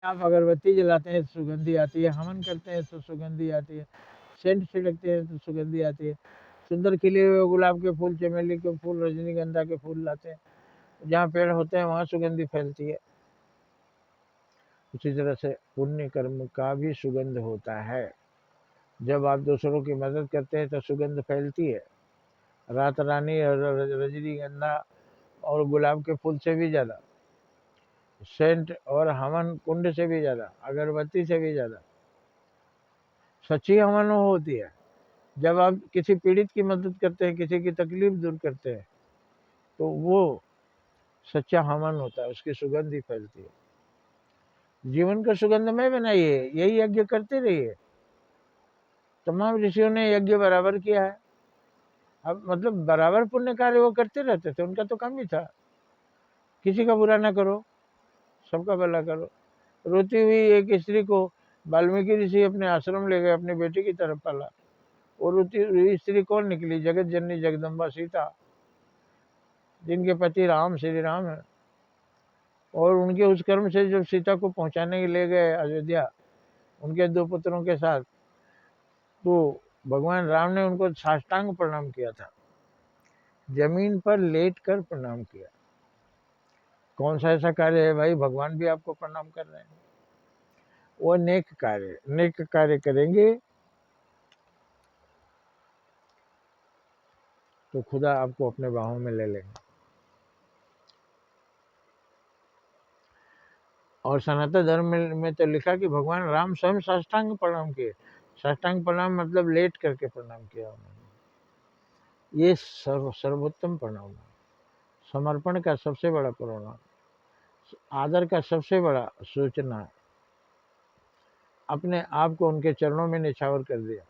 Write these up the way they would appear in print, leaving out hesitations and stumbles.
आप अगरबत्ती जलाते हैं तो सुगंधी आती है, हवन करते हैं तो सुगंधी आती है, सेंट छिड़कते हैं तो सुगंधी आती है। सुंदर खिले हुए गुलाब के फूल, चमेली के फूल, रजनीगंधा के फूल लाते हैं, जहाँ पेड़ होते हैं वहाँ सुगंधी फैलती है। उसी तरह से पुण्य कर्म का भी सुगंध होता है। जब आप दूसरों की मदद करते हैं तो सुगंध फैलती है। रात रानी और रजनीगंधा और गुलाब के फूल से भी ज़्यादा, सेंट और हवन कुंड से भी ज़्यादा, अगरबत्ती से भी ज़्यादा सच्ची हवन होती है। जब आप किसी पीड़ित की मदद करते हैं, किसी की तकलीफ दूर करते हैं, तो वो सच्चा हवन होता है, उसकी सुगंध ही फैलती है। जीवन का सुगंधमय बनाइए, यही यज्ञ करते रहिए। तमाम ऋषियों ने यज्ञ बराबर किया है। अब मतलब बराबर पुण्य कार्य वो करते रहते थे, उनका तो काम ही था, किसी का बुरा ना करो, सबका भला करो। रोती हुई एक स्त्री को वाल्मीकि ऋषि अपने आश्रम ले गए, अपनी बेटी की तरफ पाला। वो रोती हुई स्त्री कौन निकली? जगत जननी जगदम्बा सीता, जिनके पति राम श्री राम है। और उनके उस कर्म से जब सीता को पहुंचाने के ले गए अयोध्या उनके दो पुत्रों के साथ, तो भगवान राम ने उनको साष्टांग प्रणाम किया था, जमीन पर लेट कर प्रणाम किया। कौन सा ऐसा कार्य है भाई, भगवान भी आपको प्रणाम कर रहे हैं। वो नेक कार्य करेंगे तो खुदा आपको अपने बाहों में ले लेंगे। और सनातन धर्म में तो लिखा कि भगवान राम स्वयं साष्टांग प्रणाम किए। साष्टांग प्रणाम मतलब लेट करके प्रणाम किया उन्होंने। ये सर्वोत्तम प्रणाम है, समर्पण का सबसे बड़ा प्रणाम, आदर का सबसे बड़ा सूचना। अपने आप को उनके चरणों में निछावर कर दिया।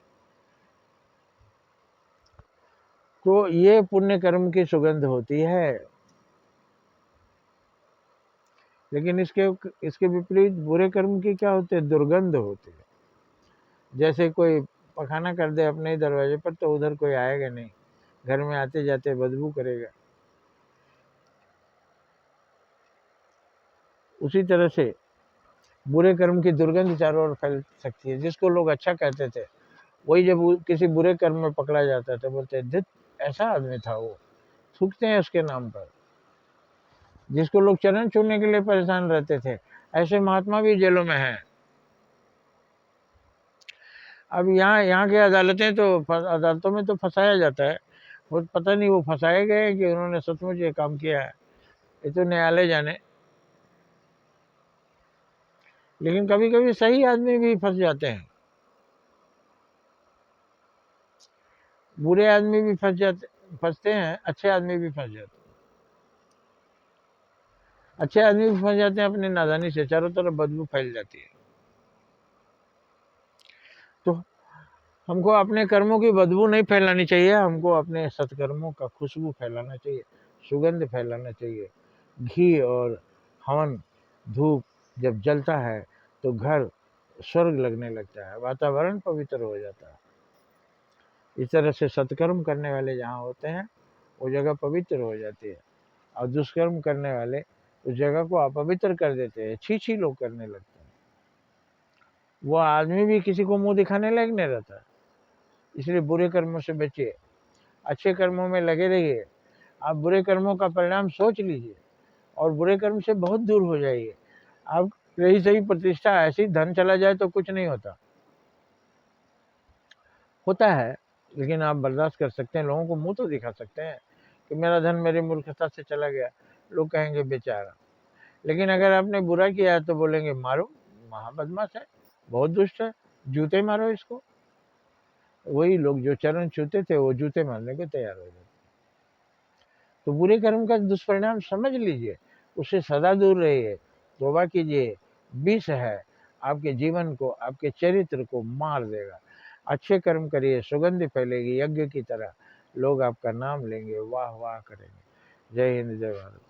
तो ये पुण्य कर्म की सुगंध होती है। लेकिन इसके विपरीत बुरे कर्म की क्या होती है? दुर्गंध होती है। जैसे कोई पखाना कर दे अपने ही दरवाजे पर तो उधर कोई आएगा नहीं, घर में आते जाते बदबू करेगा। उसी तरह से बुरे कर्म की दुर्गंध चारों ओर फैल सकती है। जिसको लोग अच्छा कहते थे, वही जब किसी बुरे कर्म में पकड़ा जाता है तो बोलते धित, ऐसा आदमी था वो, थूकते हैं उसके नाम पर। जिसको लोग चरण छूने के लिए परेशान रहते थे, ऐसे महात्मा भी जेलों में हैं। अब यहाँ के अदालतों में तो फंसाया जाता है, वो पता नहीं वो फंसाए गए कि उन्होंने सचमुच ये काम किया है, ये तो न्यायालय जाने। लेकिन कभी कभी सही आदमी भी फंस जाते हैं, बुरे आदमी भी फंसते हैं, अच्छे आदमी भी फंस जाते हैं। अच्छे आदमी भी फंस जाते हैं अपनी नादानी से, चारों तरफ बदबू फैल जाती है। तो हमको अपने कर्मों की बदबू नहीं फैलानी चाहिए, हमको अपने सत्कर्मों का खुशबू फैलाना चाहिए, सुगंध फैलाना चाहिए। घी और हवन धूप जब जलता है तो घर स्वर्ग लगने लगता है, वातावरण पवित्र हो जाता है। इस तरह से सत्कर्म करने वाले जहाँ होते हैं वो जगह पवित्र हो जाती है, और दुष्कर्म करने वाले उस जगह को अपवित्र कर देते हैं, छी लोग करने लगते हैं। वो आदमी भी किसी को मुंह दिखाने लायक नहीं रहता। इसलिए बुरे कर्मों से बचिए, अच्छे कर्मों में लगे रहिए। आप बुरे कर्मों का परिणाम सोच लीजिए और बुरे कर्म से बहुत दूर हो जाइए। आप रही सही प्रतिष्ठा, ऐसी धन चला जाए तो कुछ नहीं होता है, लेकिन आप बर्दाश्त कर सकते हैं, लोगों को मुंह तो दिखा सकते हैं कि मेरा धन मेरी मूर्खता से चला गया, लोग कहेंगे बेचारा। लेकिन अगर आपने बुरा किया है तो बोलेंगे मारो, महाबदमाश है, बहुत दुष्ट है, जूते मारो इसको। वही लोग जो चरण छूते थे वो जूते मारने को तैयार हो जाते। तो बुरे कर्म का दुष्परिणाम समझ लीजिए, उससे सदा दूर रहिए, तौबा कीजिए। विष है, आपके जीवन को, आपके चरित्र को मार देगा। अच्छे कर्म करिए, सुगंध फैलेगी यज्ञ की तरह, लोग आपका नाम लेंगे, वाह वाह करेंगे। जय हिंद, जय भारत।